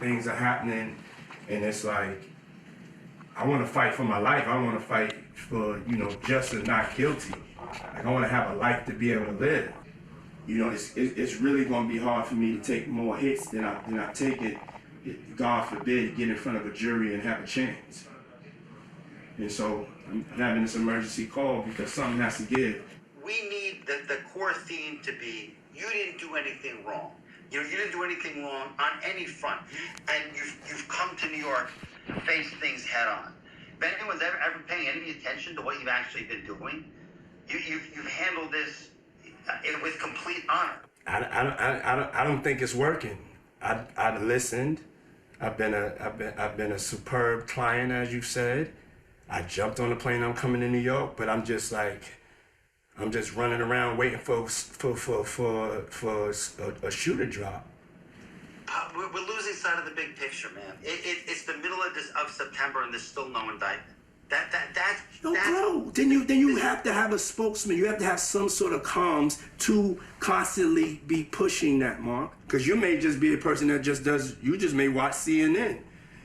things are happening, and it's like, I want to fight for my life. I want to fight for, just and not guilty. Like, I want to have a life to be able to live. It's really going to be hard for me to take more hits than I take it, God forbid, get in front of a jury and have a chance. And so I'm having this emergency call because something has to give. We need the core theme to be, you didn't do anything wrong. You didn't do anything wrong on any front. And you've come to New York to face things head on. If anyone's ever paying any attention to what you've actually been doing, you've handled this with complete honor. I don't think it's working. I listened. I've been a superb client, as you said. I jumped on the plane. I'm coming to New York, but I'm just running around waiting for a shoe to drop. We're losing sight of the big picture, man. It's the middle of September and there's still no indictment. Bro, then you have to have a spokesman. You have to have some sort of comms to constantly be pushing that, Mark. Because you may just be a person that you just may watch CNN.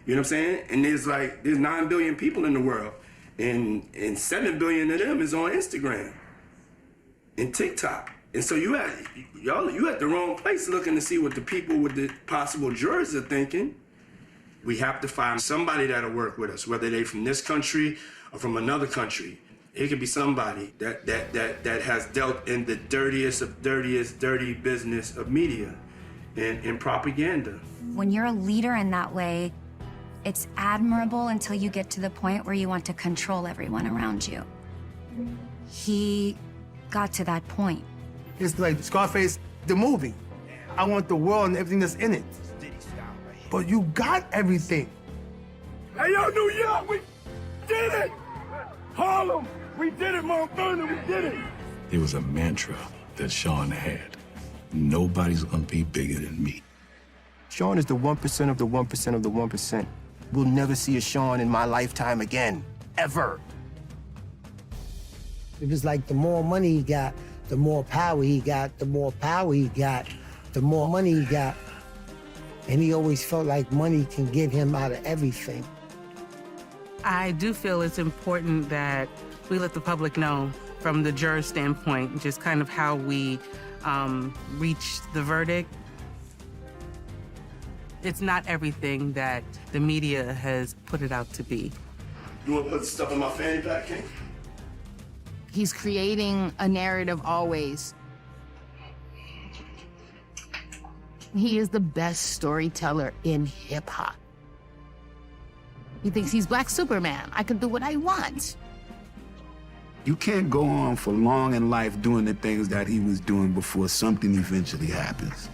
You know what I'm saying? And there's 9 billion people in the world. And 7 billion of them is on Instagram and TikTok. And so you at the wrong place looking to see what the people with the possible jurors are thinking. We have to find somebody that'll work with us, whether they from this country or from another country. It could be somebody that has dealt in the dirtiest of dirty business of media and propaganda. When you're a leader in that way, it's admirable until you get to the point where you want to control everyone around you. He got to that point. It's like Scarface, the movie. I want the world and everything that's in it. But you got everything. Hey, yo, New York, we did it! Harlem, we did it, Mount Vernon, we did it! It was a mantra that Sean had. Nobody's gonna be bigger than me. Sean is the 1% of the 1% of the 1%. We'll never see a Sean in my lifetime again, ever. It was like the more money he got, the more power he got, the more power he got, the more money he got. And he always felt like money can get him out of everything. I do feel it's important that we let the public know from the juror standpoint, just kind of how we reach the verdict. It's not everything that the media has put it out to be. You want to put stuff in my fanny pack, King? He's creating a narrative always. He is the best storyteller in hip-hop. He thinks he's Black Superman. I can do what I want. You can't go on for long in life doing the things that he was doing before something eventually happens.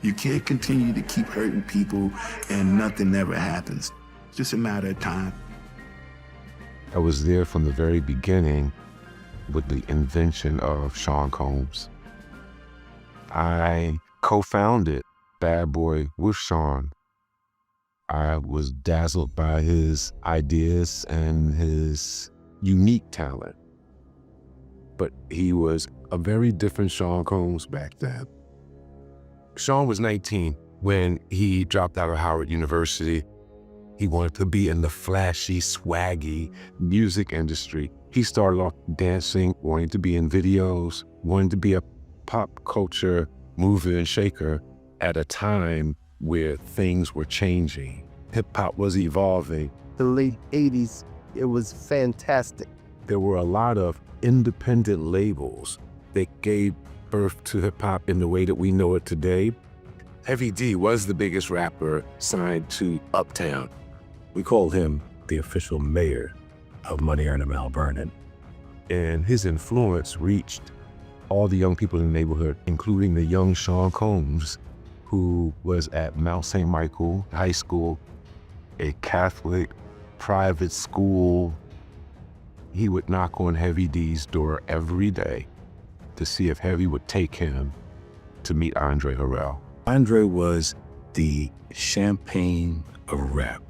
You can't continue to keep hurting people and nothing ever happens. It's just a matter of time. I was there from the very beginning with the invention of Sean Combs. I co-founded Bad Boy with Sean. I was dazzled by his ideas and his unique talent. But he was a very different Sean Combs back then. Sean was 19 when he dropped out of Howard University. He wanted to be in the flashy, swaggy music industry. He started off dancing, wanting to be in videos, wanting to be a pop culture mover and shaker at a time where things were changing. Hip-hop was evolving. The late 80s, it was fantastic. There were a lot of independent labels that gave birth to hip-hop in the way that we know it today. Heavy D was the biggest rapper signed to Uptown. We called him the official mayor of Money Earner Mount Vernon. And his influence reached all the young people in the neighborhood, including the young Sean Combs, who was at Mount St. Michael High School, a Catholic private school. He would knock on Heavy D's door every day to see if Heavy would take him to meet Andre Harrell. Andre was the champagne of rap,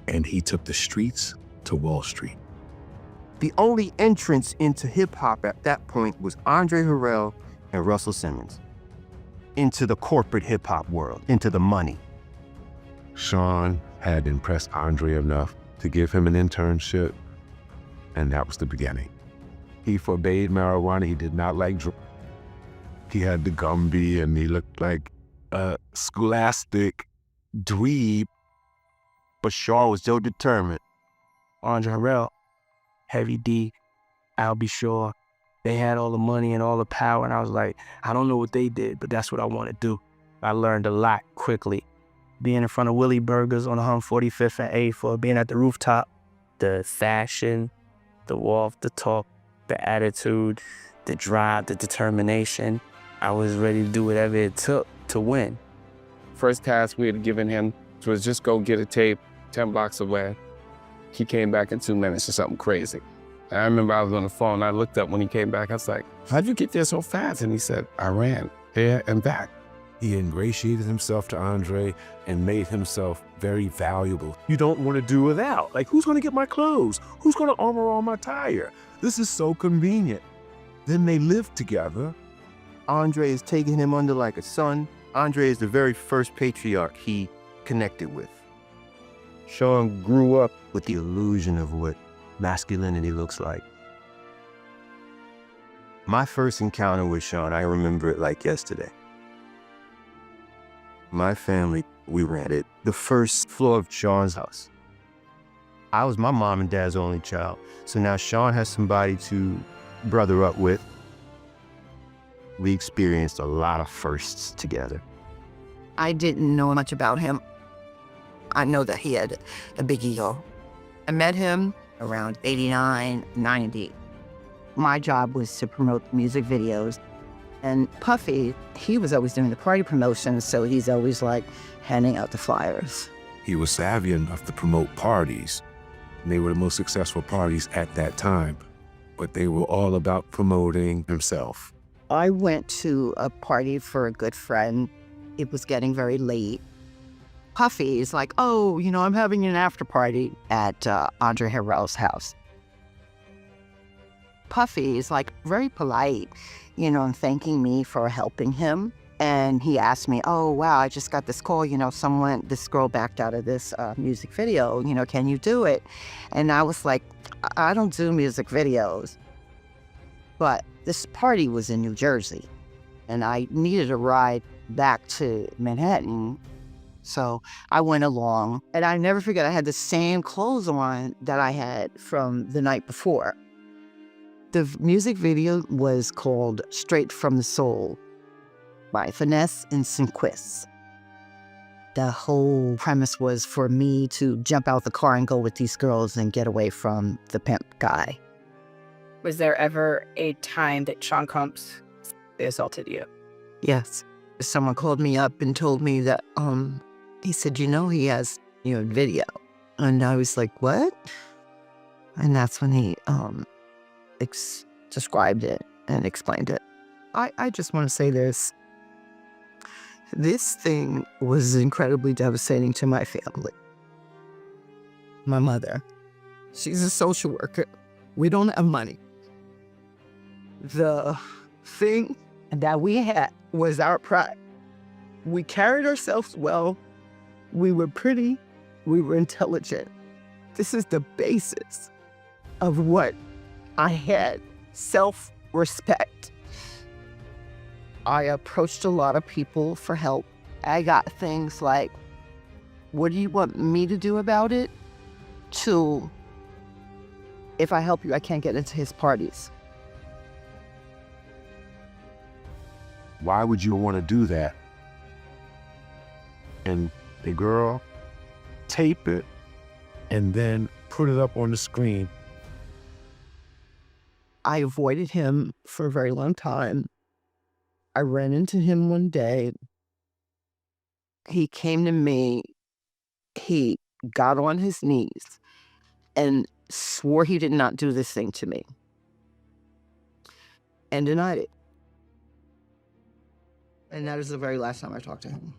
and he took the streets to Wall Street. The only entrance into hip-hop at that point was Andre Harrell and Russell Simmons. into the corporate hip hop world, into the money. Sean had impressed Andre enough to give him an internship, and that was the beginning. He forbade marijuana. He did not like drugs. He had the Gumby, and he looked like a scholastic dweeb. But Sean was so determined. Andre Harrell, Heavy D, I'll Be Sure. They had all the money and all the power, and I was like, I don't know what they did, but that's what I want to do. I learned a lot quickly. Being in front of Willie Burgers on 145th and 8th, being at the rooftop, the fashion, the walk, the talk, the attitude, the drive, the determination. I was ready to do whatever it took to win. First task we had given him was just go get a tape 10 blocks away. He came back in 2 minutes or something crazy. And I remember I was on the phone. I looked up when he came back. I was like, how'd you get there so fast? And he said, I ran there and back. He ingratiated himself to Andre and made himself very valuable. You don't want to do without. Like, who's going to get my clothes? Who's going to armor on my tire? This is so convenient. Then they lived together. Andre is taking him under like a son. Andre is the very first patriarch he connected with. Sean grew up with the illusion of what masculinity looks like. My first encounter with Sean, I remember it like yesterday. My family, we rented the first floor of Sean's house. I was my mom and dad's only child, so now Sean has somebody to brother up with. We experienced a lot of firsts together. I didn't know much about him. I know that he had a big ego. I met him around 89, 90. My job was to promote music videos. And Puffy, he was always doing the party promotions, so he's always like handing out the flyers. He was savvy enough to promote parties. They were the most successful parties at that time, but they were all about promoting himself. I went to a party for a good friend. It was getting very late. Puffy is like, oh, you know, I'm having an after party at Andre Harrell's house. Puffy is like very polite, you know, and thanking me for helping him. And he asked me, oh, wow, I just got this call, you know, this girl backed out of this music video, you know, can you do it? And I was like, I don't do music videos. But this party was in New Jersey, and I needed a ride back to Manhattan. So I went along, and I never forget, I had the same clothes on that I had from the night before. The music video was called Straight from the Soul by Finesse and Sinquist. The whole premise was for me to jump out the car and go with these girls and get away from the pimp guy. Was there ever a time that Sean Combs assaulted you? Yes. Someone called me up and told me that, he said, you know, he has your video. And I was like, what? And that's when he described it and explained it. I just want to say this. This thing was incredibly devastating to my family. My mother, she's a social worker. We don't have money. The thing that we had was our pride. We carried ourselves well. We were pretty. We were intelligent. This is the basis of what I had, self-respect. I approached a lot of people for help. I got things like, what do you want me to do about it? To, if I help you, I can't get into his parties. Why would you want to do that? And the girl tape it and then put it up on the screen. I avoided him for a very long time. I ran into him one day. He came to me. He got on his knees and swore he did not do this thing to me and denied it. And that is the very last time I talked to him.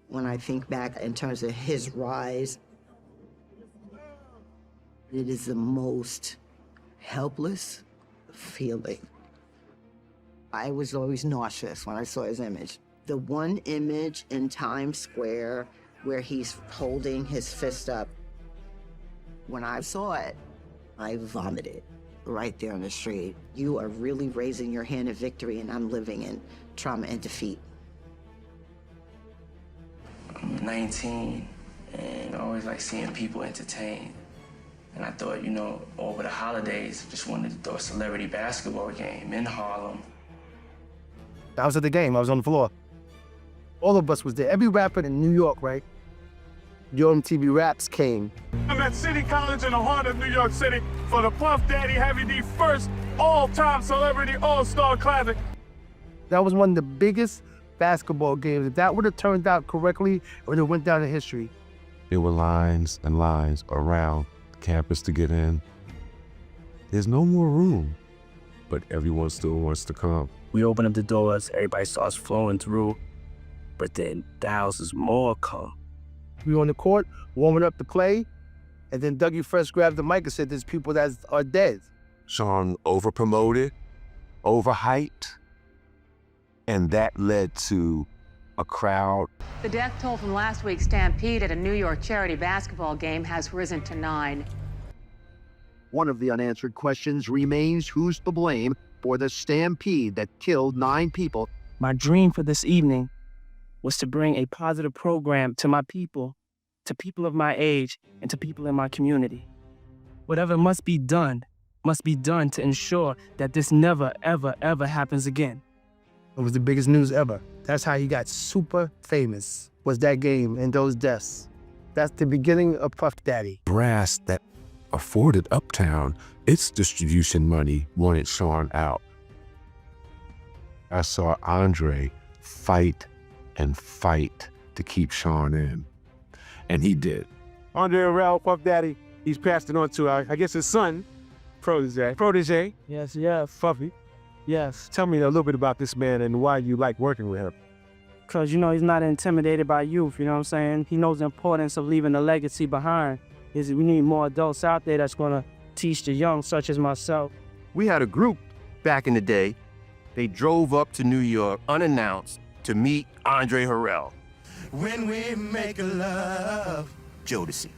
When I think back in terms of his rise, it is the most helpless feeling. I was always nauseous when I saw his image. The one image in Times Square where he's holding his fist up, when I saw it, I vomited right there on the street. You are really raising your hand in victory, and I'm living in trauma and defeat. I'm 19 and I always like seeing people entertained. And I thought, you know, over the holidays, just wanted to throw a celebrity basketball game in Harlem. I was at the game, I was on the floor. All of us was there. Every rapper in New York, right? Your MTV Raps came. I'm at City College in the heart of New York City for the Puff Daddy Heavy D first all-time celebrity all-star classic. That was one of the biggest basketball games. If that would have turned out correctly, it would have went down in history. There were lines and lines around the campus to get in. There's no more room, but everyone still wants to come. We open up the doors, everybody starts flowing through, but then thousands more come. We were on the court, warming up to play, and then Dougie Fresh grabbed the mic and said, there's people that are dead. Sean over-promoted, overhyped, and that led to a crowd. The death toll from last week's stampede at a New York charity basketball game has risen to 9. One of the unanswered questions remains who's to blame for the stampede that killed 9 people. My dream for this evening was to bring a positive program to my people, to people of my age, and to people in my community. Whatever must be done to ensure that this never, ever, ever happens again. It was the biggest news ever. That's how he got super famous, was that game and those deaths. That's the beginning of Puff Daddy. Brass that afforded Uptown its distribution money wanted Sean out. I saw Andre fight and fight to keep Sean in, and he did. Andre Harrell, Puff Daddy, he's passed it on to, I guess, his son, Protege. Yes, yeah, Puffy. yes. Tell me a little bit about this man and why you like working with him. Because, you know, he's not intimidated by youth, you know what I'm saying? He knows the importance of leaving a legacy behind. We need more adults out there that's gonna teach the young, such as myself. We had a group back in the day. They drove up to New York unannounced to meet Andre Harrell. When we make love, Jodeci.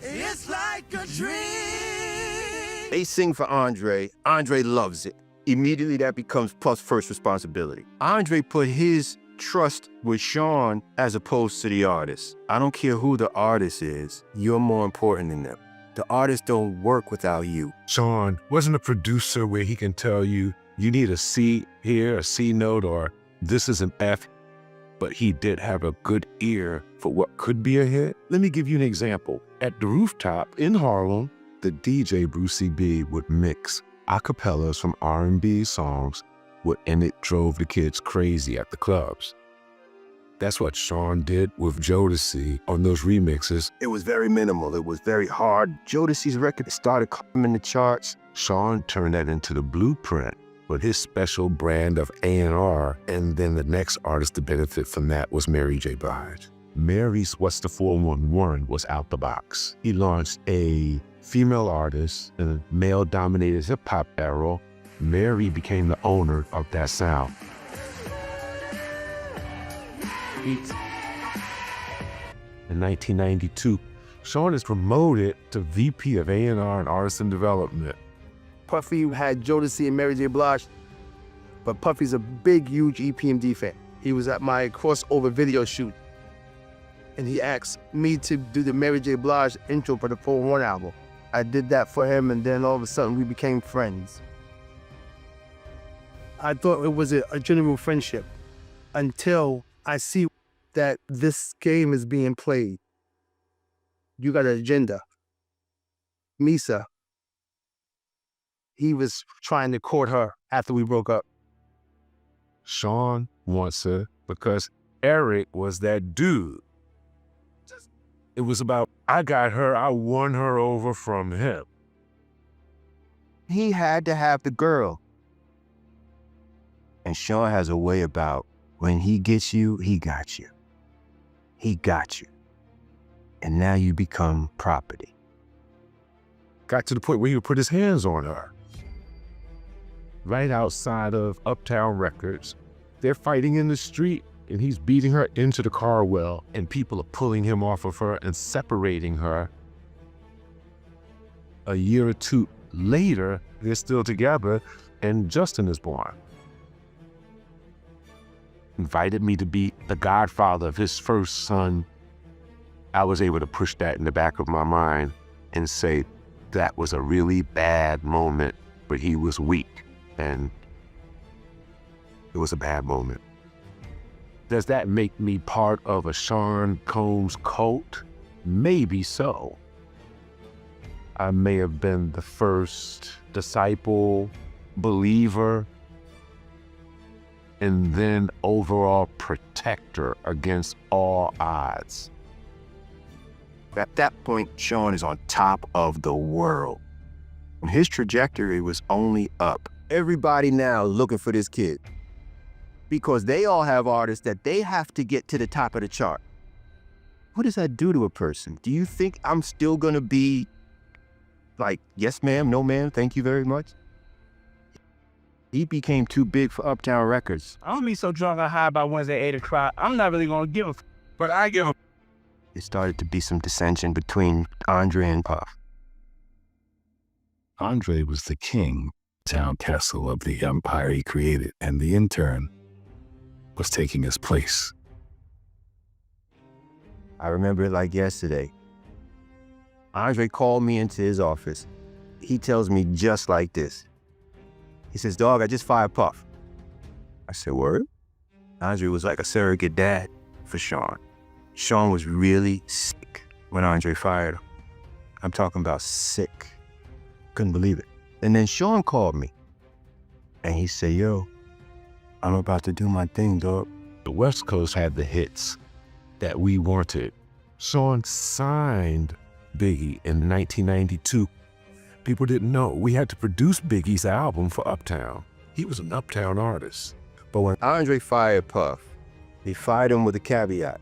it's like a dream. They sing for Andre. Andre loves it. Immediately that becomes Puff's first responsibility. Andre put his trust with Sean as opposed to the artist. I don't care who the artist is, you're more important than them. The artists don't work without you. Sean wasn't a producer where he can tell you, you need a C here, a C note, or this is an F, but he did have a good ear for what could be a hit. Let me give you an example. At the Rooftop in Harlem, the DJ Brucey B would mix acapellas from R&B songs, and it drove the kids crazy at the clubs. That's what Sean did with Jodeci on those remixes. It was very minimal. It was very hard. Jodeci's record started climbing the charts. Sean turned that into the blueprint with his special brand of A&R, and then the next artist to benefit from that was Mary J. Blige. Mary's What's the 411 was out the box. He launched a female artist in a male-dominated hip-hop era. Mary became the owner of that sound. In 1992, Sean is promoted to VP of A&R and Artist and Development. Puffy had Jodeci and Mary J. Blige, but Puffy's a big, huge EPMD fan. He was at my crossover video shoot, and he asked me to do the Mary J. Blige intro for the 411 album. I did that for him, and then all of a sudden we became friends. I thought it was a genuine friendship until I see that this game is being played. You got an agenda. Misa, he was trying to court her after we broke up. Sean wants her because Eric was that dude. It was about, I got her, I won her over from him. He had to have the girl. And Sean has a way about, when he gets you, he got you. He got you. And now you become property. Got to the point where he would put his hands on her. Right outside of Uptown Records, they're fighting in the street. and he's beating her into the car well, and people are pulling him off of her and separating her. A year or two later, they're still together, and Justin is born. Invited me to be the godfather of his first son. I was able to push that in the back of my mind and say that was a really bad moment, but he was weak, and it was a bad moment. Does that make me part of a Sean Combs cult? Maybe so. I may have been the first disciple, believer, and then overall protector against all odds. At that point, Sean is on top of the world. And his trajectory was only up. Everybody now looking for this kid, because they all have artists that they have to get to the top of the chart. What does that do to a person? Do you think I'm still gonna be like, yes ma'am, no ma'am, thank you very much? He became too big for Uptown Records. I don't be so drunk or high by Wednesday 8 o'clock. I'm not really gonna give a but I give a. There started to be some dissension between Andre and Puff. Andre was the king, town castle of the empire he created, and the intern was taking his place. I remember it like yesterday. Andre called me into his office. He tells me just like this. He says, "Dog, I just fired Puff." I said, "Word?" Andre was like a surrogate dad for Sean. Sean was really sick when Andre fired him. I'm talking about sick. Couldn't believe it. And then Sean called me and he said, "Yo, I'm about to do my thing, dog." The West Coast had the hits that we wanted. Sean signed Biggie in 1992. People didn't know we had to produce Biggie's album for Uptown. He was an Uptown artist. But when Andre fired Puff, he fired him with a caveat.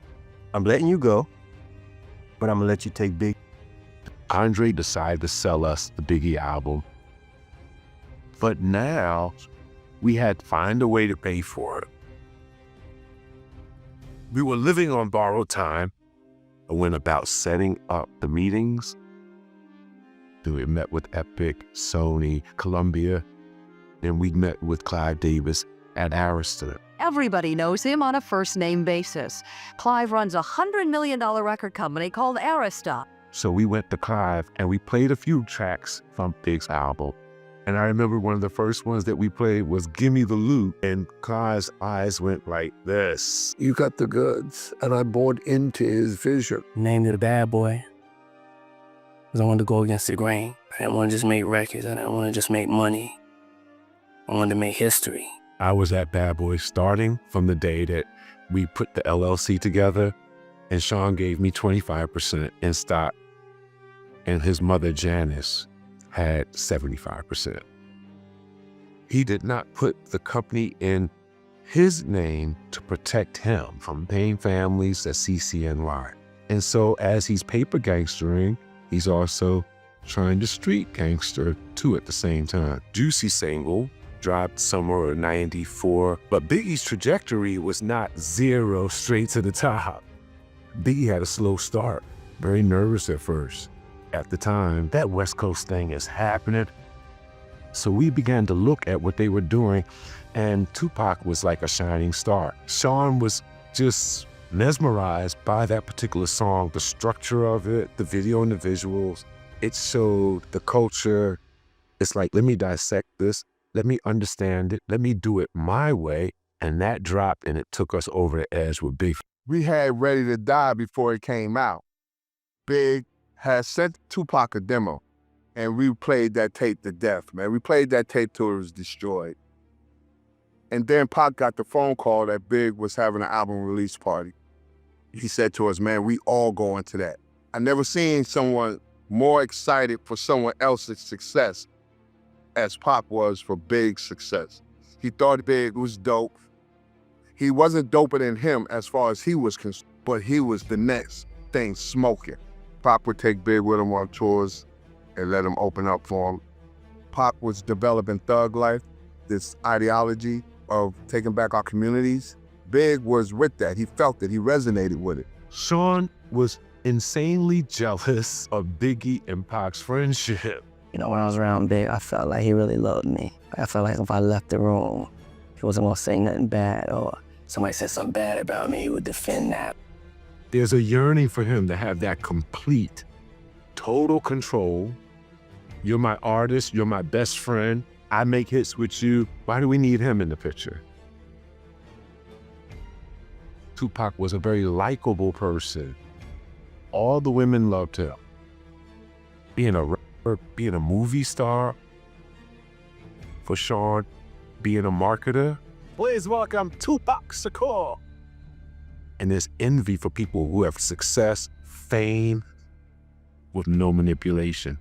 "I'm letting you go, but I'm gonna let you take Big." Andre decided to sell us the Biggie album. But now we had to find a way to pay for it. We were living on borrowed time. I went about setting up the meetings. We met with Epic, Sony, Columbia, and we met with Clive Davis at Arista. Everybody knows him on a first-name basis. Clive runs a $100 million record company called Arista. So we went to Clive and we played a few tracks from Big's album. And I remember one of the first ones that we played was Gimme the Loot, and Clive's eyes went like this. You got the goods, and I bought into his vision. Named it a bad boy, because I wanted to go against the grain. I didn't want to just make records. I didn't want to just make money. I wanted to make history. I was at Bad Boy starting from the day that we put the LLC together, and Sean gave me 25% in stock, and his mother, Janice, had 75%. He did not put the company in his name to protect him from paying families at CCNY. And so as he's paper gangstering, he's also trying to street gangster too at the same time. Juicy single dropped somewhere in 94, but Biggie's trajectory was not zero straight to the top. Biggie had a slow start, very nervous at first. At the time, that West Coast thing is happening. So we began to look at what they were doing, and Tupac was like a shining star. Sean was just mesmerized by that particular song, the structure of it, the video and the visuals. It showed the culture. It's like, let me dissect this, let me understand it, let me do it my way. And that dropped, and it took us over the edge with Big. We had Ready to Die before it came out. Big had sent Tupac a demo, and we played that tape to death, man. We played that tape till it was destroyed. And then Pac got the phone call that Big was having an album release party. He said to us, "Man, we all going to that." I never seen someone more excited for someone else's success as Pac was for Big's success. He thought Big was dope. He wasn't doper than him as far as he was concerned, but he was the next thing smoking. Pac would take Big with him on tours and let him open up for him. Pac was developing Thug Life, this ideology of taking back our communities. Big was with that. He felt it. He resonated with it. Sean was insanely jealous of Biggie and Pac's friendship. You know, when I was around Big, I felt like he really loved me. I felt like if I left the room, he wasn't gonna say nothing bad, or somebody said something bad about me, he would defend that. There's a yearning for him to have that complete, total control. You're my artist, you're my best friend, I make hits with you. Why do we need him in the picture? Tupac was a very likable person. All the women loved him. Being a rapper, being a movie star, for Sean, being a marketer. Please welcome Tupac Shakur. And there's envy for people who have success, fame, with no manipulation.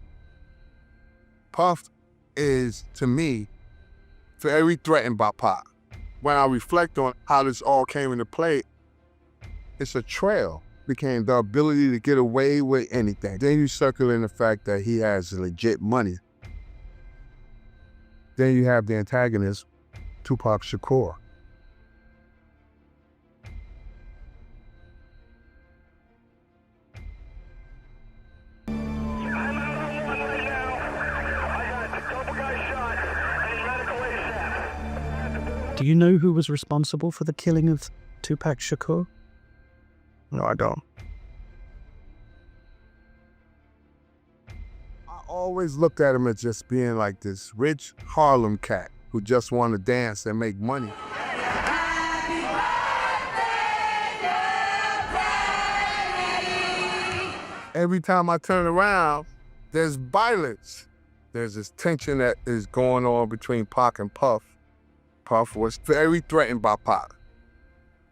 Puff is, to me, very threatened by Pac. When I reflect on how this all came into play, it's a trail. Became the ability to get away with anything. Then you circle in the fact that he has legit money. Then you have the antagonist, Tupac Shakur. Do you know who was responsible for the killing of Tupac Shakur? No, I don't. I always looked at him as just being like this rich Harlem cat who just wanted to dance and make money. Every time I turn around, there's violence. There's this tension that is going on between Pac and Puff. Puff was very threatened by Pac.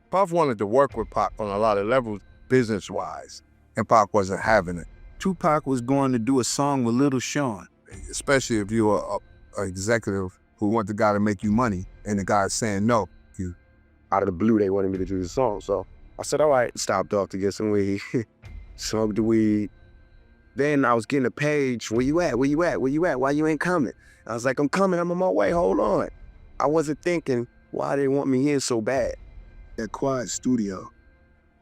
Puff wanted to work with Pac on a lot of levels, business-wise, and Pac wasn't having it. Tupac was going to do a song with Little Sean. Especially if you're an executive who want the guy to make you money, and the guy's saying no. Out of the blue, they wanted me to do the song, so I said, all right, stopped off to get some weed. Smoked the weed. Then I was getting a page, where you at, where you at, where you at, why you ain't coming? I was like, I'm coming, I'm on my way, hold on. I wasn't thinking, why they want me here so bad? That quiet studio.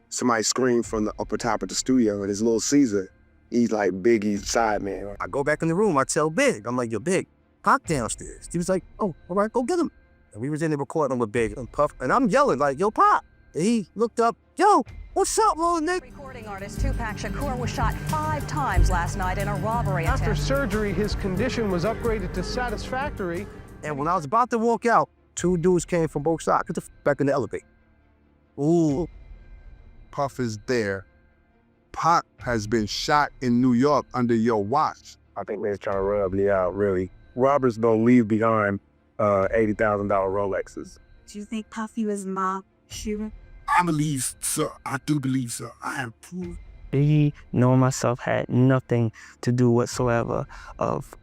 Somebody screamed from the upper top of the studio, and it's Little Caesar. He's like Biggie's side man. I go back in the room, I tell Big, I'm like, yo, Big, Pac downstairs. He was like, oh, all right, go get him. And we was in there recording with Big and Puff, and I'm yelling like, yo, Pac. And he looked up, yo, what's up, little nigga? Recording artist Tupac Shakur was shot 5 times last night in a robbery attempt. After surgery, his condition was upgraded to satisfactory. And when I was about to walk out, 2 dudes came from both sides. Get the back in the elevator. Ooh. Puff is there. Pac has been shot in New York under your watch. I think they're trying to rub me out, really. Robbers don't leave behind $80,000 Rolexes. Do you think Puffy was mob shooter? I believe, sir. I do believe, sir. I have proof. Biggie, knowing myself, had nothing to do whatsoever of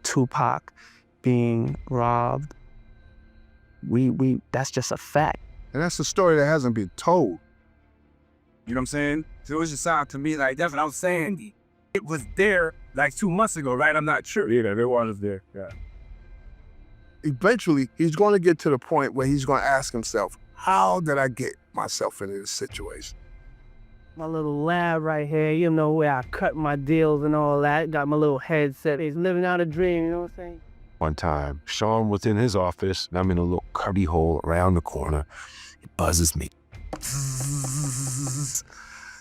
Tupac being robbed. That's just a fact. And that's a story that hasn't been told. You know what I'm saying? So it just sounded to me like that's what I was saying. It was there like 2 months ago, right? I'm not sure. Yeah, it was there, yeah. Eventually, he's going to get to the point where he's going to ask himself, how did I get myself into this situation? My little lab right here, you know, where I cut my deals and all that. Got my little headset. He's living out a dream, you know what I'm saying? One time, Sean was in his office, and I'm in a little cubby hole around the corner. It buzzes me.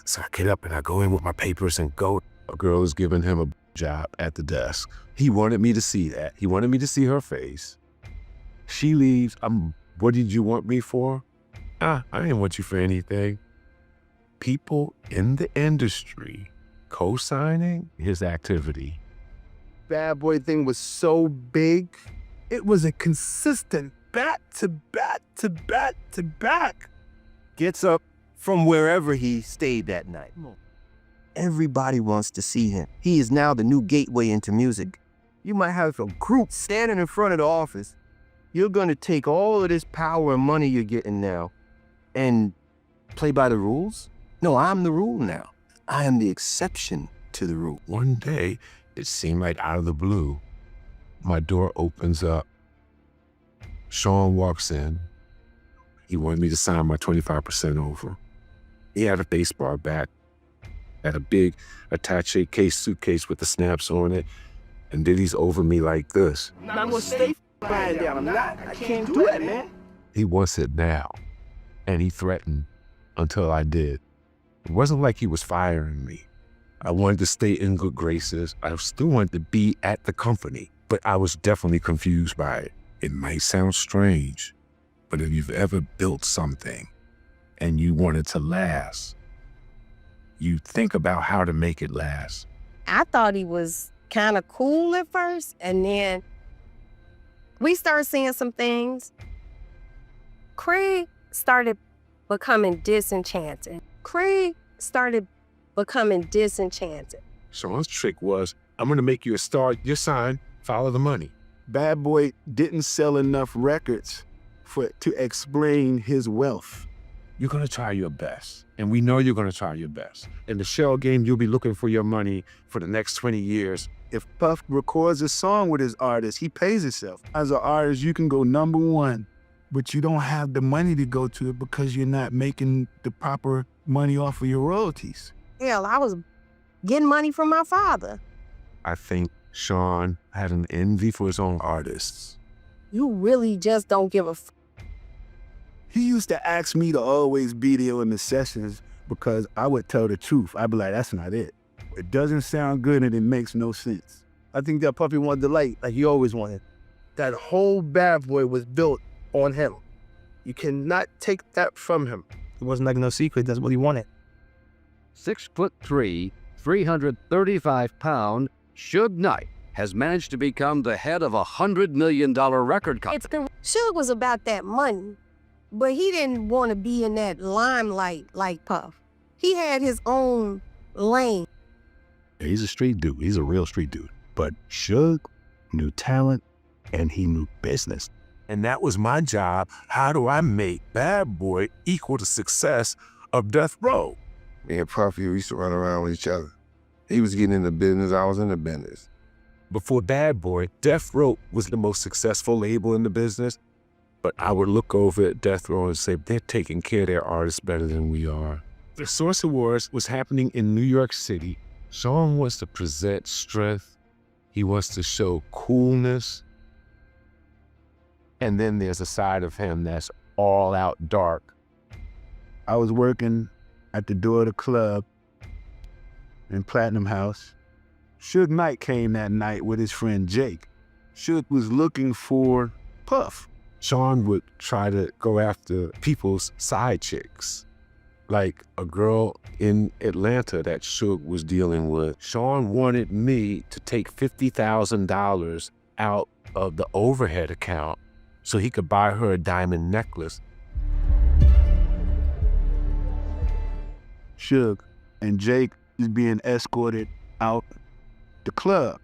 So I get up and I go in with my papers and go. A girl is giving him a job at the desk. He wanted me to see that. He wanted me to see her face. She leaves. What did you want me for? I didn't want you for anything. People in the industry co-signing his activity. Bad Boy thing was so big, it was a consistent back to back to back to back. Gets up from wherever he stayed that night. Everybody wants to see him. He is now the new gateway into music. You might have a group standing in front of the office. You're gonna take all of this power and money you're getting now and play by the rules? No, I'm the rule now. I am the exception to the rule. One day, it seemed like out of the blue, my door opens up. Sean walks in. He wanted me to sign my 25% over. He had a baseball bat, had a big attache case suitcase with the snaps on it, and Diddy's over me like this. I'm gonna stay lying down. I'm not. I can't do that, man. He wants it now, and he threatened until I did. It wasn't like he was firing me. I wanted to stay in good graces. I still wanted to be at the company, but I was definitely confused by it. It might sound strange, but if you've ever built something and you want it to last, you think about how to make it last. I thought he was kind of cool at first, and then we started seeing some things. Craig started becoming disenchanted. Sean's trick was, I'm gonna make you a star, you sign, follow the money. Bad Boy didn't sell enough records to explain his wealth. You're gonna try your best, and we know you're gonna try your best. In the shell game, you'll be looking for your money for the next 20 years. If Puff records a song with his artist, he pays himself. As an artist, you can go #1, but you don't have the money to go to it because you're not making the proper money off of your royalties. Hell, I was getting money from my father. I think Sean had an envy for his own artists. You really just don't give a f. He used to ask me to always be there in the sessions because I would tell the truth. I'd be like, that's not it. It doesn't sound good and it makes no sense. I think that Puffy wanted the light like he always wanted. That whole Bad Boy was built on him. You cannot take that from him. It wasn't like no secret, that's what he wanted. 6'3", 335-pound Suge Knight has managed to become the head of a $100 million record company. Suge was about that money, but he didn't want to be in that limelight like Puff. He had his own lane. He's a street dude. He's a real street dude. But Suge knew talent and he knew business. And that was my job. How do I make Bad Boy equal the success of Death Row? Me and Puffy, we used to run around with each other. He was getting in the business, I was in the business. Before Bad Boy, Death Row was the most successful label in the business. But I would look over at Death Row and say, they're taking care of their artists better than we are. The Source Awards was happening in New York City. Sean wants to present strength. He wants to show coolness. And then there's a side of him that's all out dark. I was working at the door of the club in Platinum House. Suge Knight came that night with his friend Jake. Suge was looking for Puff. Sean would try to go after people's side chicks. Like a girl in Atlanta that Suge was dealing with. Sean wanted me to take $50,000 out of the overhead account so he could buy her a diamond necklace. Suge and Jake is being escorted out the club.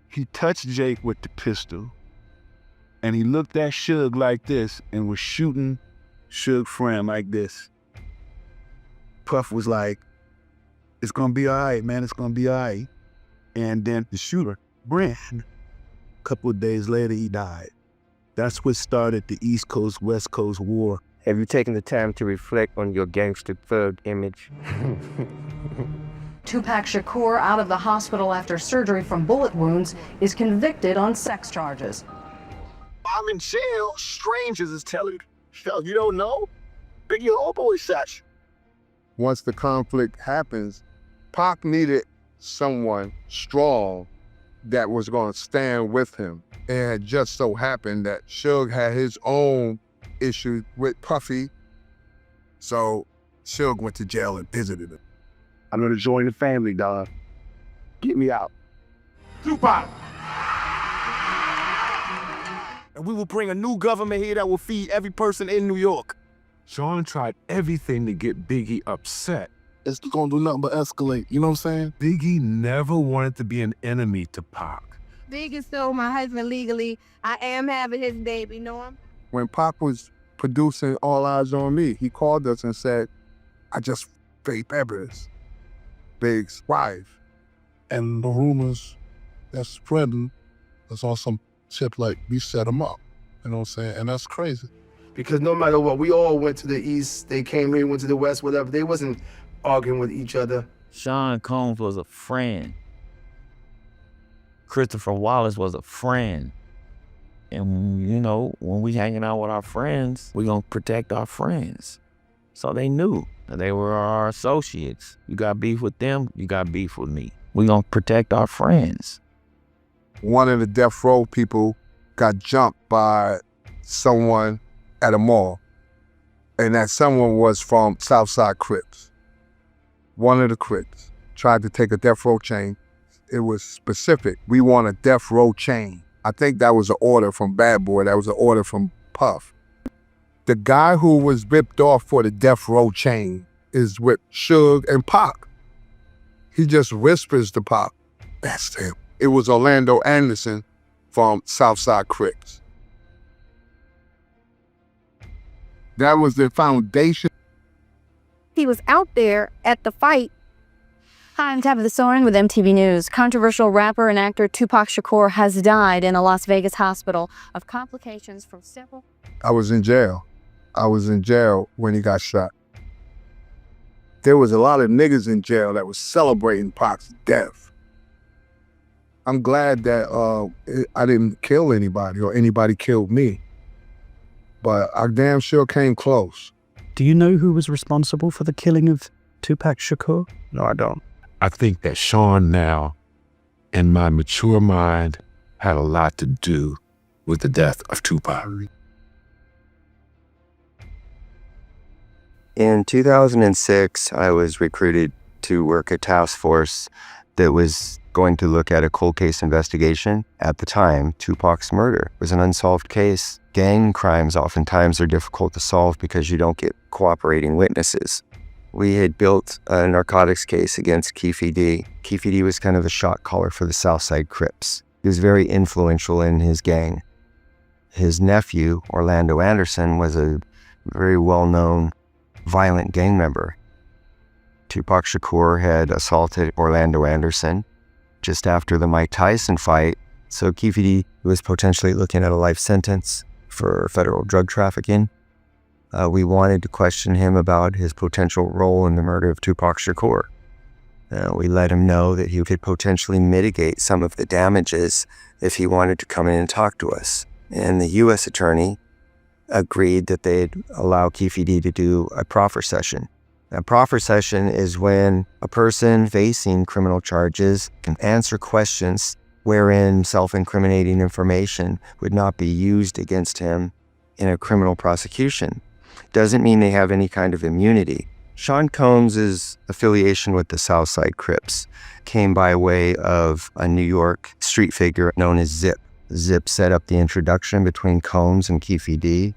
He touched Jake with the pistol and he looked at Suge like this and was shooting Suge friend like this. Puff was like, it's gonna be all right, man, it's gonna be all right. And then the shooter ran. A couple of days later, he died. That's what started the East Coast, West Coast war. Have you taken the time to reflect on your gangster thug image? Tupac Shakur, out of the hospital after surgery from bullet wounds, is convicted on sex charges. I'm in jail. Strangers is telling you, you don't know? Biggie Homeboy shot you. Once the conflict happens, Pac needed someone strong that was going to stand with him. And it just so happened that Suge had his own issue with Puffy. So Suge went to jail and visited him. I'm gonna join the family, dog. Get me out. Tupac! And we will bring a new government here that will feed every person in New York. Sean tried everything to get Biggie upset. It's gonna do nothing but escalate, you know what I'm saying? Biggie never wanted to be an enemy to Pac. Biggie stole my husband legally. I am having his baby, Norm. When Pac was producing All Eyes on Me, he called us and said, I just Faith Evans, Big's wife. And the rumors that's spreading is on some tip like we set him up, you know what I'm saying? And that's crazy. Because no matter what, we all went to the East, they came here, went to the West, whatever. They wasn't arguing with each other. Sean Combs was a friend. Christopher Wallace was a friend. And, you know, when we hanging out with our friends, we gonna protect our friends. So they knew that they were our associates. You got beef with them, you got beef with me. We gonna protect our friends. One of the death row people got jumped by someone at a mall. And that someone was from Southside Crips. One of the Crips tried to take a death row chain. It was specific. We want a death row chain. I think that was an order from Bad Boy. That was an order from Puff. The guy who was ripped off for the death row chain is with Suge and Pac. He just whispers to Pac, that's him. It was Orlando Anderson from Southside Crips. That was the foundation. He was out there at the fight. Hi, I'm Tabitha Soren with MTV News. Controversial rapper and actor Tupac Shakur has died in a Las Vegas hospital of complications from several... I was in jail. I was in jail when he got shot. There was a lot of niggas in jail that was celebrating Pac's death. I'm glad that I didn't kill anybody or anybody killed me. But I damn sure came close. Do you know who was responsible for the killing of Tupac Shakur? No, I don't. I think that Sean now, in my mature mind, had a lot to do with the death of Tupac. In 2006, I was recruited to work a task force that was going to look at a cold case investigation. At the time, Tupac's murder was an unsolved case. Gang crimes oftentimes are difficult to solve because you don't get cooperating witnesses. We had built a narcotics case against Keefe D. Keefe D was kind of a shot caller for the Southside Crips. He was very influential in his gang. His nephew, Orlando Anderson, was a very well-known violent gang member. Tupac Shakur had assaulted Orlando Anderson just after the Mike Tyson fight, so Keefe D was potentially looking at a life sentence for federal drug trafficking. We wanted to question him about his potential role in the murder of Tupac Shakur. We let him know that he could potentially mitigate some of the damages if he wanted to come in and talk to us. And the U.S. attorney agreed that they'd allow Keefe D to do a proffer session. A proffer session is when a person facing criminal charges can answer questions wherein self-incriminating information would not be used against him in a criminal prosecution. Doesn't mean they have any kind of immunity. Sean Combs' affiliation with the Southside Crips came by way of a New York street figure known as Zip. Zip set up the introduction between Combs and Keefe D,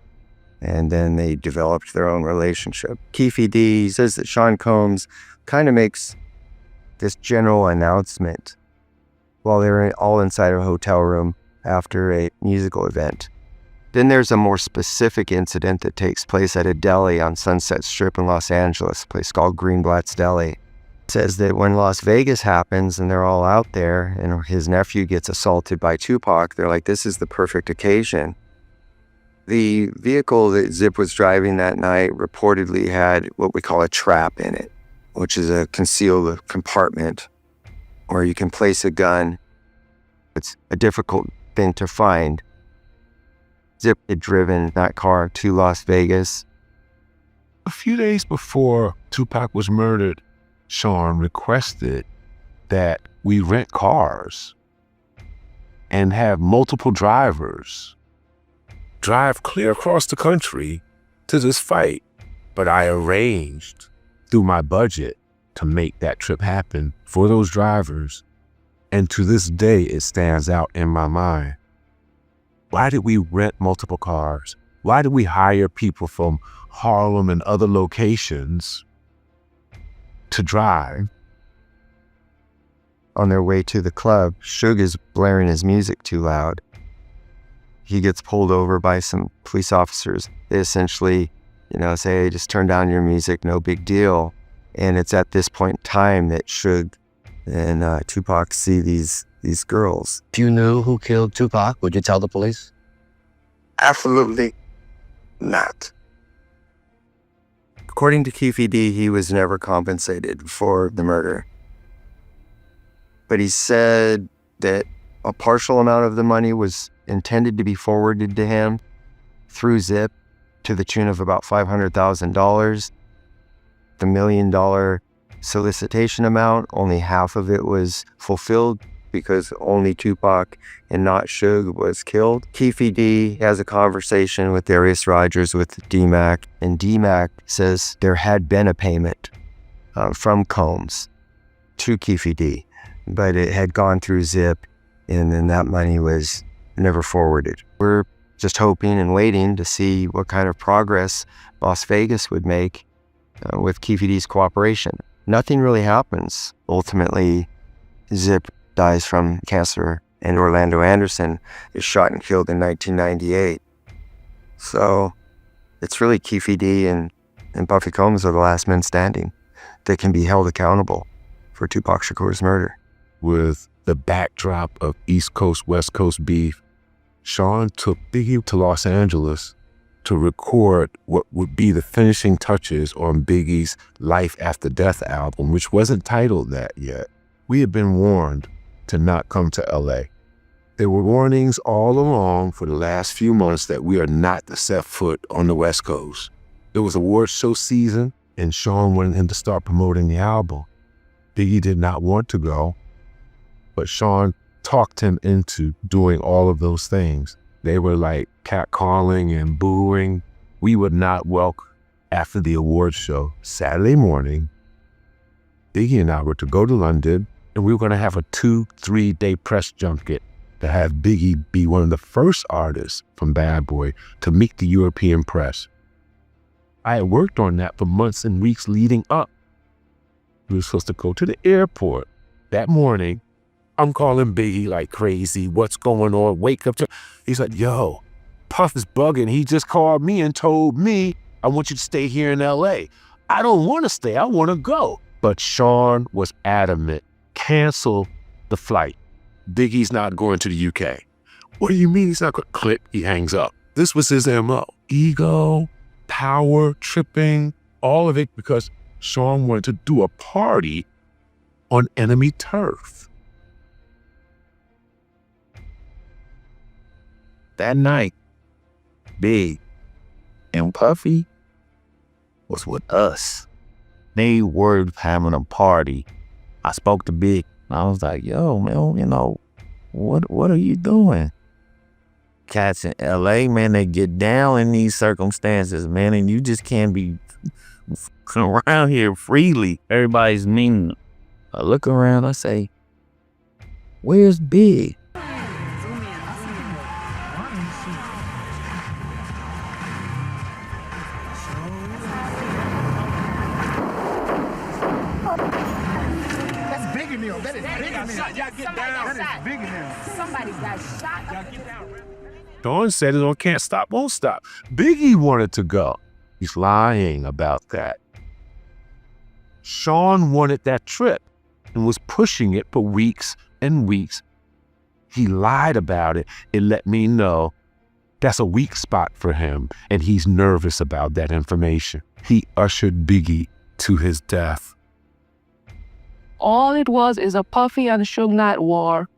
and then they developed their own relationship. Keefe D says that Sean Combs kind of makes this general announcement while they're all inside a hotel room after a musical event. Then there's a more specific incident that takes place at a deli on Sunset Strip in Los Angeles, a place called Greenblatt's Deli. It says that when Las Vegas happens and they're all out there and his nephew gets assaulted by Tupac, they're like, this is the perfect occasion. The vehicle that Zip was driving that night reportedly had what we call a trap in it, which is a concealed compartment where you can place a gun. It's a difficult thing to find. Zip had driven that car to Las Vegas. A few days before Tupac was murdered, Sean requested that we rent cars and have multiple drivers drive clear across the country to this fight. But I arranged through my budget to make that trip happen for those drivers. And to this day, it stands out in my mind. Why did we rent multiple cars? Why did we hire people from Harlem and other locations to drive? On their way to the club, Suge is blaring his music too loud. He gets pulled over by some police officers. They essentially, say, hey, just turn down your music, no big deal. And it's at this point in time that Suge and Tupac see these girls. If you knew who killed Tupac, would you tell the police? Absolutely not. According to Keefe D, he was never compensated for the murder. But he said that a partial amount of the money was intended to be forwarded to him through Zip to the tune of about $500,000. The $1 million solicitation amount, only half of it was fulfilled because only Tupac and not Suge was killed. Keefe D has a conversation with Darius Rogers with D-Mac, and D-Mac says there had been a payment from Combs to Keefe D, but it had gone through Zip, and then that money was never forwarded. We're just hoping and waiting to see what kind of progress Las Vegas would make with Keefe D's cooperation. Nothing really happens. Ultimately, Zip dies from cancer, and Orlando Anderson is shot and killed in 1998. So it's really Keefe D and Puffy Combs are the last men standing that can be held accountable for Tupac Shakur's murder. With the backdrop of East Coast, West Coast beef, Sean took Biggie to Los Angeles to record what would be the finishing touches on Biggie's Life After Death album, which wasn't titled that yet. We had been warned to not come to LA. There were warnings all along for the last few months that we are not to set foot on the West Coast. It was award show season, and Sean wanted him to start promoting the album. Biggie did not want to go, but Sean talked him into doing all of those things. They were like catcalling and booing. We would not welcome. After the award show, Saturday morning, Biggie and I were to go to London, and we were going to have a 2-3 day press junket to have Biggie be one of the first artists from Bad Boy to meet the European press. I had worked on that for months and weeks leading up. We were supposed to go to the airport. That morning, I'm calling Biggie like crazy. What's going on? Wake up. He's like, yo, Puff is bugging. He just called me and told me, I want you to stay here in LA. I don't want to stay. I want to go. But Sean was adamant. Cancel the flight. Biggie's not going to the UK. What do you mean he's not going to? Click, he hangs up. This was his MO. Ego, power, tripping, all of it because Sean wanted to do a party on enemy turf. That night, Big and Puffy was with us. They were having a party. I spoke to Big, and I was like, yo, man, you know, what are you doing? Cats in LA, man, they get down in these circumstances, man, and you just can't be around here freely. Everybody's mean. I look around, I say, where's Big? Somebody got shot. Dawn said it on Can't Stop, Won't Stop. Biggie wanted to go. He's lying about that. Sean wanted that trip and was pushing it for weeks and weeks. He lied about it. It let me know that's a weak spot for him, and he's nervous about that information. He ushered Biggie to his death. All it was is a Puffy and Suge Knight war.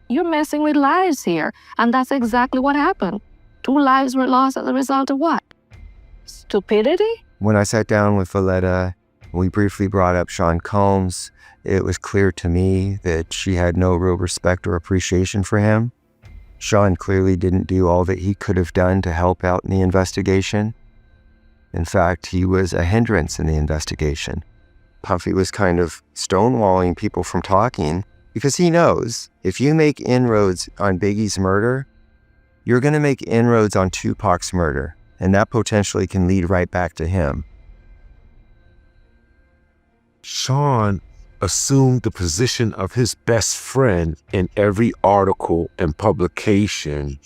You're messing with lives here, and that's exactly what happened. 2 lives were lost as a result of what? Stupidity? When I sat down with Valletta, we briefly brought up Sean Combs. It was clear to me that she had no real respect or appreciation for him. Sean clearly didn't do all that he could have done to help out in the investigation. In fact, he was a hindrance in the investigation. Puffy was kind of stonewalling people from talking because he knows if you make inroads on Biggie's murder, you're going to make inroads on Tupac's murder, and that potentially can lead right back to him. Sean assumed the position of his best friend in every article and publication,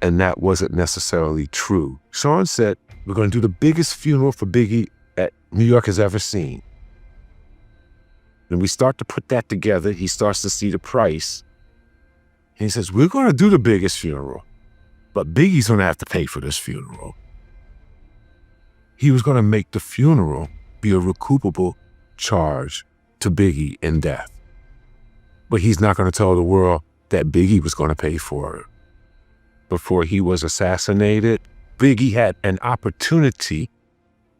and that wasn't necessarily true. Sean said, we're going to do the biggest funeral for Biggie that New York has ever seen. When we start to put that together, he starts to see the price. And he says, we're going to do the biggest funeral. But Biggie's gonna have to pay for this funeral. He was gonna make the funeral be a recoupable charge to Biggie in death. But he's not gonna tell the world that Biggie was gonna pay for it. Before he was assassinated, Biggie had an opportunity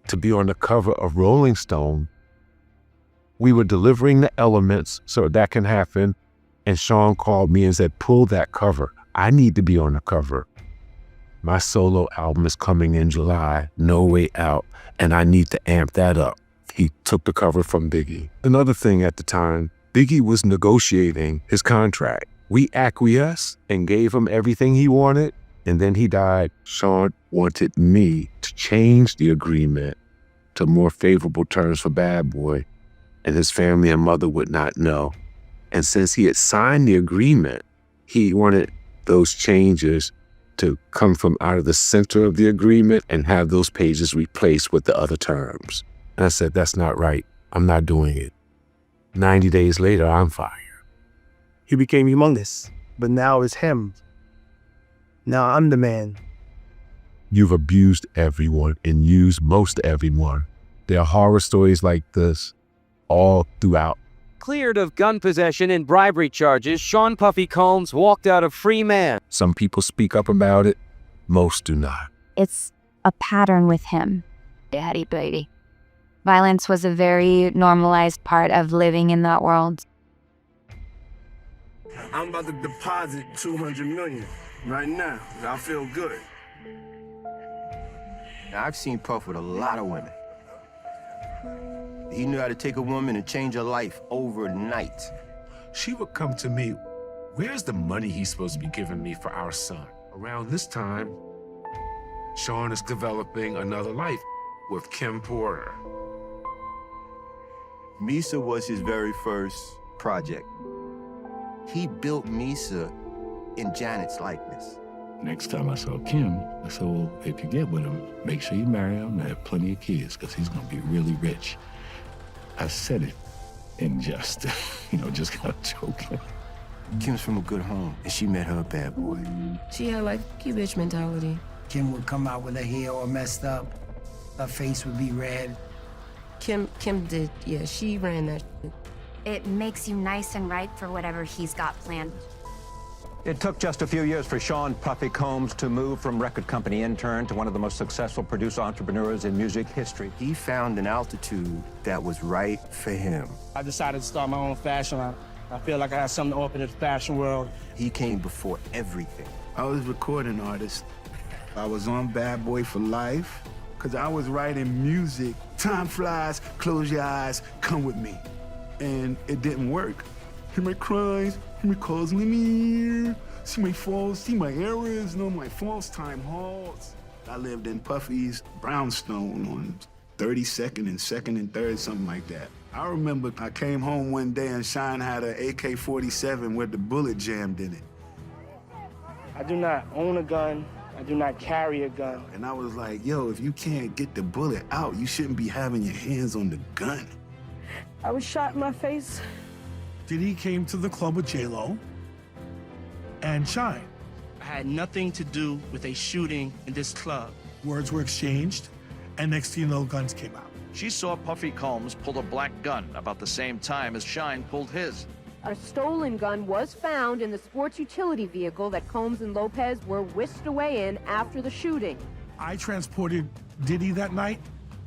to be on the cover of Rolling Stone. We were delivering the elements so that can happen. And Sean called me and said, pull that cover. I need to be on the cover. My solo album is coming in July, No Way Out, and I need to amp that up. He took the cover from Biggie. Another thing at the time, Biggie was negotiating his contract. We acquiesced and gave him everything he wanted, and then he died. Sean wanted me to change the agreement to more favorable terms for Bad Boy, and his family and mother would not know. And since he had signed the agreement, he wanted those changes to come from out of the center of the agreement and have those pages replaced with the other terms. And I said, that's not right. I'm not doing it. 90 days later, I'm fired. He became humongous, but now it's him. Now I'm the man. You've abused everyone and used most everyone. There are horror stories like this all throughout. Cleared of gun possession and bribery charges, Sean Puffy Combs walked out a free man. Some people speak up about it, most do not. It's a pattern with him. Daddy baby. Violence was a very normalized part of living in that world. I'm about to deposit $200 million right now. I feel good. Now, I've seen Puff with a lot of women. He knew how to take a woman and change her life overnight. She would come to me, where's the money he's supposed to be giving me for our son? Around this time, Sean is developing another life with Kim Porter. Misa was his very first project. He built Misa in Janet's likeness. Next time I saw Kim, I said, well, if you get with him, make sure you marry him and have plenty of kids, because he's gonna be really rich. I said it in jest, just kind of joking. Kim's from a good home, and she met her bad boy. She had like you bitch mentality. Kim would come out with her hair all messed up. Her face would be red. Kim did, yeah, she ran that shit. It makes you nice and right for whatever he's got planned. It took just a few years for Sean Puffy Combs to move from record company intern to one of the most successful producer entrepreneurs in music history. He found an altitude that was right for him. I decided to start my own fashion line. I feel like I have something to offer to the fashion world. He came before everything. I was a recording artist. I was on Bad Boy for life, because I was writing music. Time flies, close your eyes, come with me. And it didn't work. Hear my cries, hear my calls in the mirror, see my falls, see my errors, know my false time halts. I lived in Puffy's brownstone on 32nd and 2nd and 3rd, something like that. I remember I came home one day and Shine had an AK-47 with the bullet jammed in it. I do not own a gun. I do not carry a gun. And I was like, yo, if you can't get the bullet out, you shouldn't be having your hands on the gun. I was shot in my face. Diddy came to the club with J-Lo and Shine. I had nothing to do with a shooting in this club. Words were exchanged, and next thing you know, guns came out. She saw Puffy Combs pull a black gun about the same time as Shine pulled his. A stolen gun was found in the sports utility vehicle that Combs and Lopez were whisked away in after the shooting. I transported Diddy that night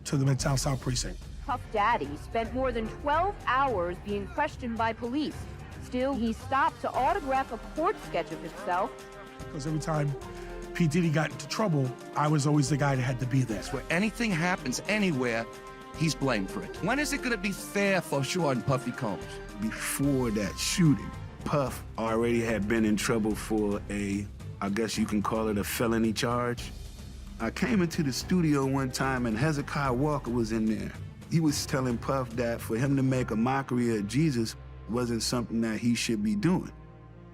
to the Midtown South Precinct. Puff Daddy spent more than 12 hours being questioned by police. Still, he stopped to autograph a court sketch of himself. Because every time P. Diddy got into trouble, I was always the guy that had to be there. Where anything happens anywhere, he's blamed for it. When is it gonna be fair for Sean Puffy Combs? Before that shooting, Puff already had been in trouble for I guess you can call it a felony charge. I came into the studio one time and Hezekiah Walker was in there. He was telling Puff that for him to make a mockery of Jesus wasn't something that he should be doing.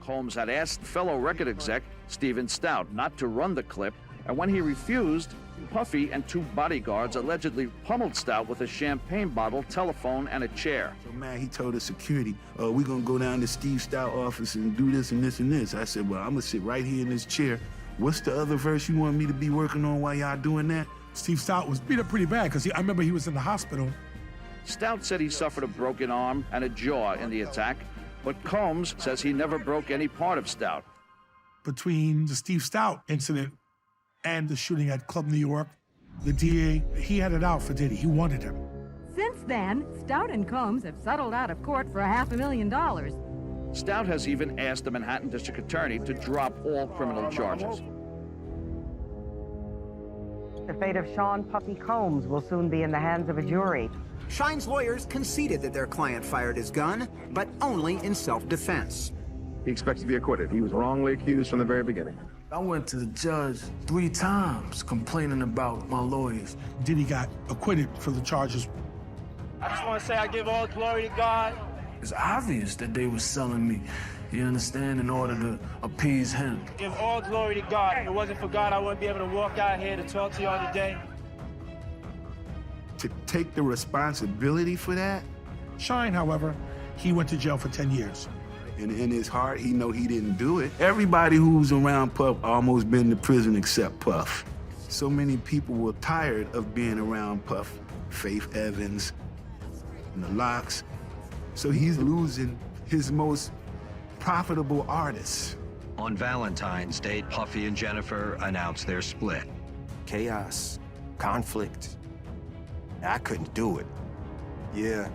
Combs had asked fellow record exec Stephen Stout not to run the clip, and when he refused, Puffy and two bodyguards allegedly pummeled Stout with a champagne bottle, telephone, and a chair. So man, he told the security, oh, we're gonna go down to Steve Stout office and do this and this and this. I said, well, I'm gonna sit right here in this chair What's the other verse you want me to be working on while y'all doing that? Steve Stout was beat up pretty bad because I remember he was in the hospital. Stout said he suffered a broken arm and a jaw in the attack, but Combs says he never broke any part of Stout. Between the Steve Stout incident and the shooting at Club New York, the DA, he had it out for Diddy. He wanted him. Since then, Stout and Combs have settled out of court for $500,000. Stout has even asked the Manhattan District Attorney to drop all criminal charges. The fate of Sean Puffy Combs will soon be in the hands of a jury. Shine's lawyers conceded that their client fired his gun, but only in self-defense. He expects to be acquitted. He was wrongly accused from the very beginning. I went to the judge 3 times complaining about my lawyers. Diddy got acquitted for the charges. I just want to say I give all glory to God. It's obvious that they were selling me, you understand, in order to appease him. Give all glory to God. If it wasn't for God, I wouldn't be able to walk out here to talk to y'all today. To take the responsibility for that? Shine, however, he went to jail for 10 years. And in his heart, he know he didn't do it. Everybody who's around Puff almost been to prison except Puff. So many people were tired of being around Puff. Faith Evans, and the Locks. So he's losing his most profitable artists. On Valentine's Day, Puffy and Jennifer announced their split. Chaos, conflict. I couldn't do it. Yeah,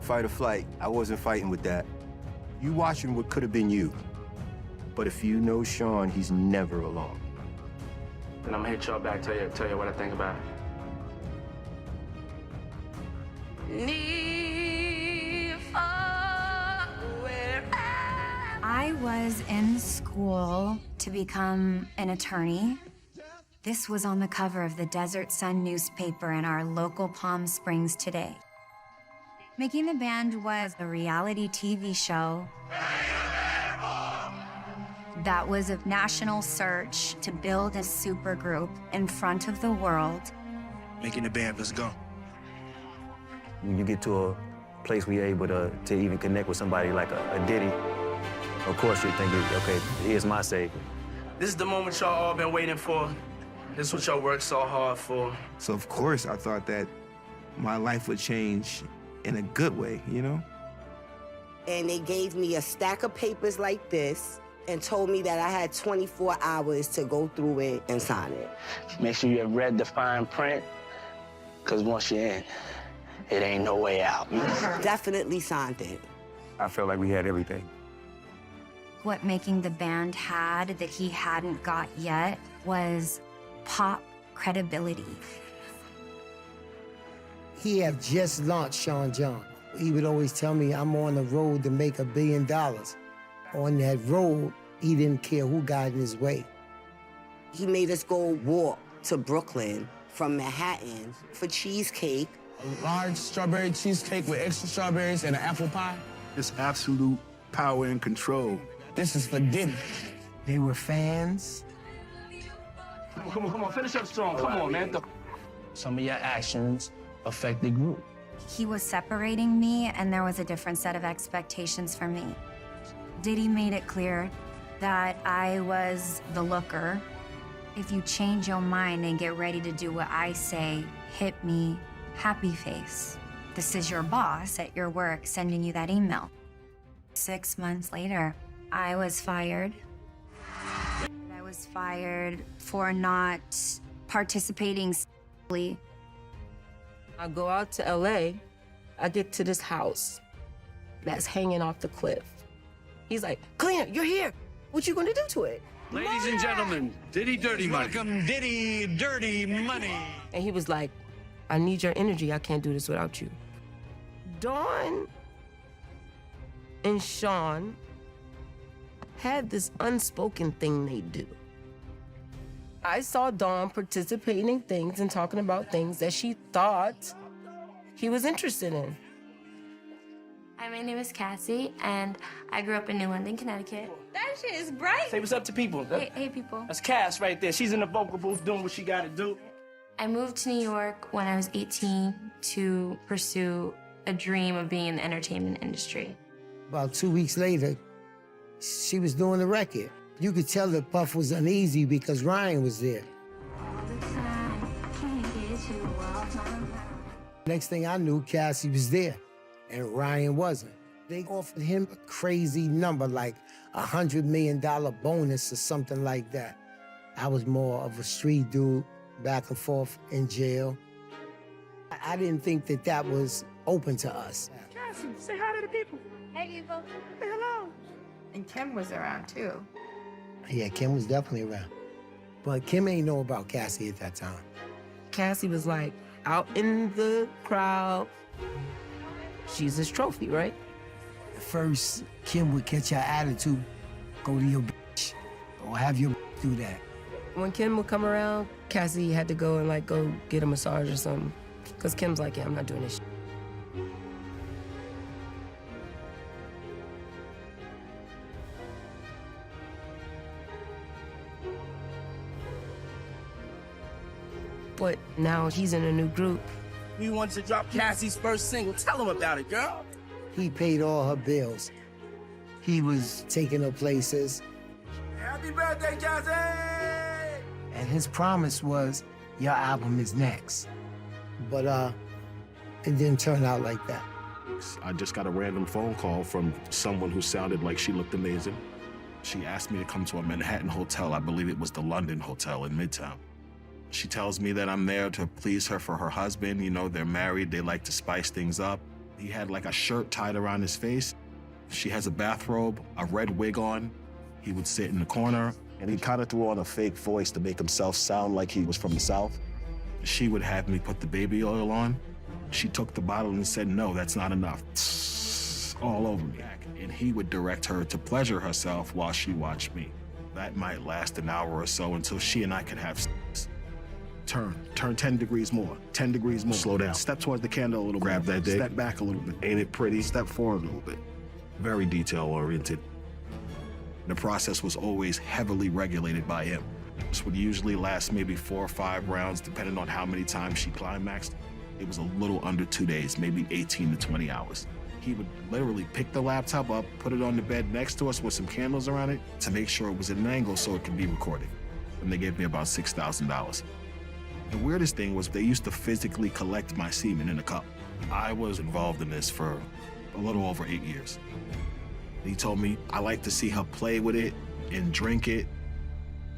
fight or flight. I wasn't fighting with that. You watching what could have been you. But if you know Sean, he's never alone. And I'm gonna hit y'all back, tell you what I think about it. I was in school to become an attorney. This was on the cover of the Desert Sun newspaper in our local Palm Springs today. Making the Band was a reality TV show that was a national search to build a supergroup in front of the world. Making the Band, let's go. When you get to a place where you're able to even connect with somebody like a Diddy, of course you're thinking, okay, here's my savior. This is the moment y'all all been waiting for. This is what y'all worked so hard for. So of course I thought that my life would change in a good way, you know? And they gave me a stack of papers like this and told me that I had 24 hours to go through it and sign it. Make sure you have read the fine print, because once you're in, it ain't no way out. Definitely signed it. I felt like we had everything. What Making the Band had that he hadn't got yet was pop credibility. He had just launched Sean John. He would always tell me, I'm on the road to make $1 billion. On that road, he didn't care who got in his way. He made us go walk to Brooklyn from Manhattan for cheesecake. A large strawberry cheesecake with extra strawberries and an apple pie. It's absolute power and control. This is for Diddy. They were fans. Come on, finish up strong. Come on, man. Some of your actions affect the group. He was separating me, and there was a different set of expectations for me. Diddy made it clear that I was the looker. If you change your mind and get ready to do what I say, hit me, happy face. This is your boss at your work sending you that email. 6 months later, I was fired. I was fired for not participating sexually. I go out to LA, I get to this house that's hanging off the cliff. He's like, Clint, you're here. What you gonna do to it? Ladies and gentlemen, Diddy Dirty Money. Welcome, Diddy Dirty Money. And he was like, I need your energy. I can't do this without you. Dawn and Sean had this unspoken thing they do. I saw Dawn participating in things and talking about things that she thought he was interested in. Hi, my name is Cassie, and I grew up in New London, Connecticut. That shit is bright. Say what's up to people. Hey, people. That's Cass right there. She's in the vocal booth doing what she gotta do. I moved to New York when I was 18 to pursue a dream of being in the entertainment industry. About 2 weeks later, she was doing the record. You could tell that Puff was uneasy because Ryan was there. Next thing I knew, Cassie was there, and Ryan wasn't. They offered him a crazy number, like $100 million bonus or something like that. I was more of a street dude, back and forth in jail. I didn't think that that was open to us. Cassie, say hi to the people. Hey, people. Say hello. And Kim was around, too. Yeah, Kim was definitely around. But Kim ain't know about Cassie at that time. Cassie was like out in the crowd. She's his trophy, right? At first, Kim would catch her attitude, go to your bitch, or have your bitch do that. When Kim would come around, Cassie had to go and like go get a massage or something. Cause Kim's like, yeah, I'm not doing this shit. But now he's in a new group. We wanted to drop Cassie's first single. Tell him about it, girl. He paid all her bills. He was taking her places. Happy birthday, Cassie! And his promise was, your album is next. But it didn't turn out like that. I just got a random phone call from someone who sounded like she looked amazing. She asked me to come to a Manhattan hotel. I believe it was the London Hotel in Midtown. She tells me that I'm there to please her for her husband. You know, they're married, they like to spice things up. He had like a shirt tied around his face. She has a bathrobe, a red wig on. He would sit in the corner, and he kind of threw on a fake voice to make himself sound like he was from the South. She would have me put the baby oil on. She took the bottle and said, no, that's not enough. All over me. And he would direct her to pleasure herself while she watched me. That might last an hour or so until she and I could have sex. Turn 10 degrees more, 10 degrees more. Slow down. Step towards the candle a little bit. Grab that dick. Step back a little bit. Ain't it pretty? Step forward a little bit. Very detail-oriented. The process was always heavily regulated by him. This would usually last maybe 4 or 5 rounds, depending on how many times she climaxed. It was a little under 2 days, maybe 18 to 20 hours. He would literally pick the laptop up, put it on the bed next to us with some candles around it to make sure it was at an angle so it could be recorded. And they gave me about $6,000. The weirdest thing was they used to physically collect my semen in a cup. I was involved in this for a little over 8 years. He told me I like to see her play with it and drink it.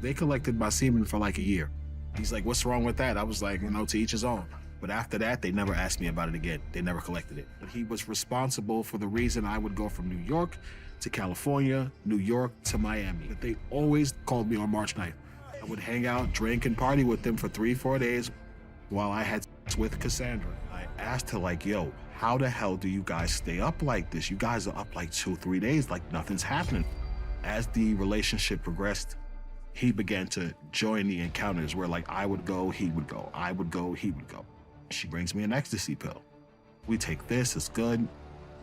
They collected my semen for like a year. He's like, what's wrong with that? I was like, you know, to each his own. But after that, they never asked me about it again. They never collected it. But he was responsible for the reason I would go from New York to California, New York to Miami. But they always called me on March 9th. I would hang out, drink, and party with them for 3-4 days while I had sex with Cassandra. I asked her, like, yo, how the hell do you guys stay up like this? You guys are up like 2-3 days, like nothing's happening. As the relationship progressed, he began to join the encounters where, like, I would go, he would go. I would go, he would go. She brings me an ecstasy pill. We take this, it's good.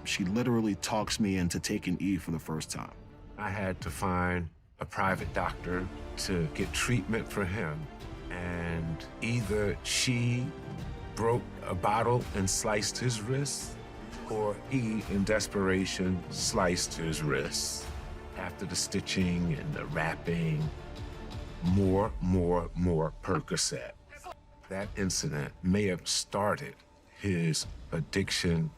She literally talks me into taking E for the first time. I had to find a private doctor to get treatment for him. And either she broke a bottle and sliced his wrist, or he, in desperation, sliced his wrist. After the stitching and the wrapping, more Percocet. That incident may have started his addiction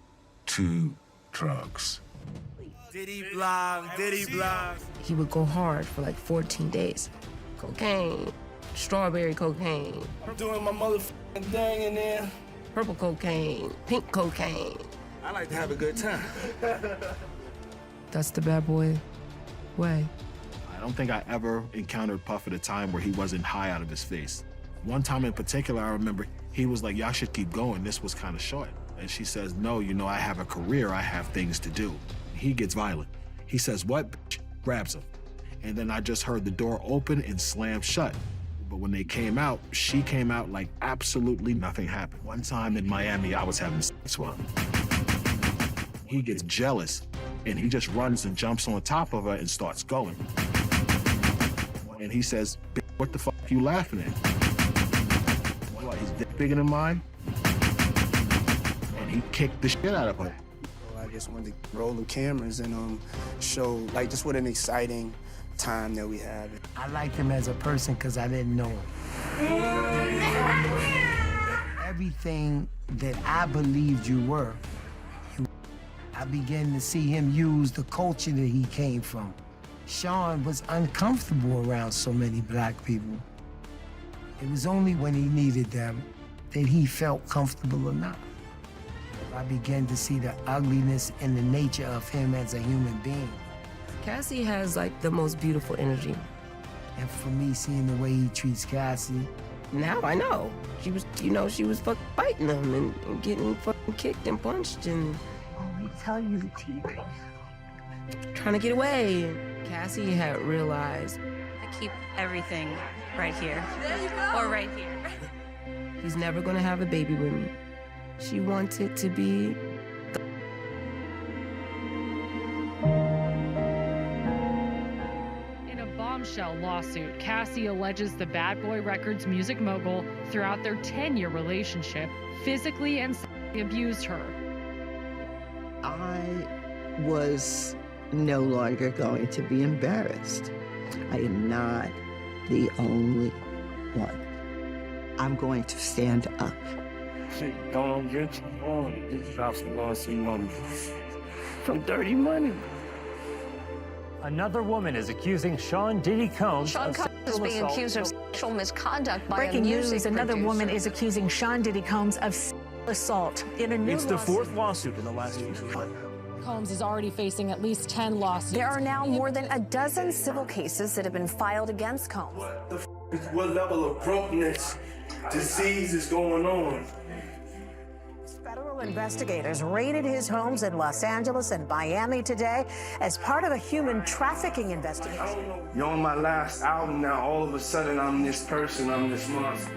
to drugs. Diddy blog, Diddy blog. He would go hard for like 14 days. Cocaine, strawberry cocaine. I'm doing my motherfucking thing in there. Purple cocaine, pink cocaine. I like to have a good time. That's the bad boy way. I don't think I ever encountered Puff at a time where he wasn't high out of his face. One time in particular, I remember he was like, y'all should keep going. This was kind of short. And she says, no, you know, I have a career. I have things to do. He gets violent. He says, what, bitch? Grabs him. And then I just heard the door open and slam shut. But when they came out, she came out like absolutely nothing happened. One time in Miami, I was having sex with him. He gets jealous and he just runs and jumps on top of her and starts going. And he says, what the fuck are you laughing at? What, his dick bigger than mine? And he kicked the shit out of her. I just wanted to roll the cameras and show, like, just what an exciting time that we had. I liked him as a person because I didn't know him. Everything that I believed you were, I began to see him use the culture that he came from. Sean was uncomfortable around so many black people. It was only when he needed them that he felt comfortable enough. I began to see the ugliness and the nature of him as a human being. Cassie has like the most beautiful energy. And for me, seeing the way he treats Cassie. Now I know. She was, she was fucking fighting him and getting fucking kicked and punched and... Let me tell you the tea. Trying to get away. And Cassie had realized... I keep everything right here. There you go. Or right here. He's never gonna have a baby with me. She wanted to be... In a bombshell lawsuit, Cassie alleges the Bad Boy Records music mogul, throughout their 10-year relationship, physically and sexually abused her. I was no longer going to be embarrassed. I am not the only one. I'm going to stand up. Don't get on. This house lost some money. From dirty money. Another woman is accusing Sean Diddy Combs Sean of Combs is being sexual accused of assault. sexual misconduct by Breaking a music news, another producer. woman is accusing Sean Diddy Combs of sexual assault in a new It's the lawsuit. fourth lawsuit in the last year. Combs is already facing at least 10 lawsuits. There are now more than a dozen civil cases that have been filed against Combs. What level of brokenness, disease is going on? Federal investigators raided his homes in Los Angeles and Miami today as part of a human trafficking investigation. You're on my last album now. All of a sudden, I'm this person, I'm this monster.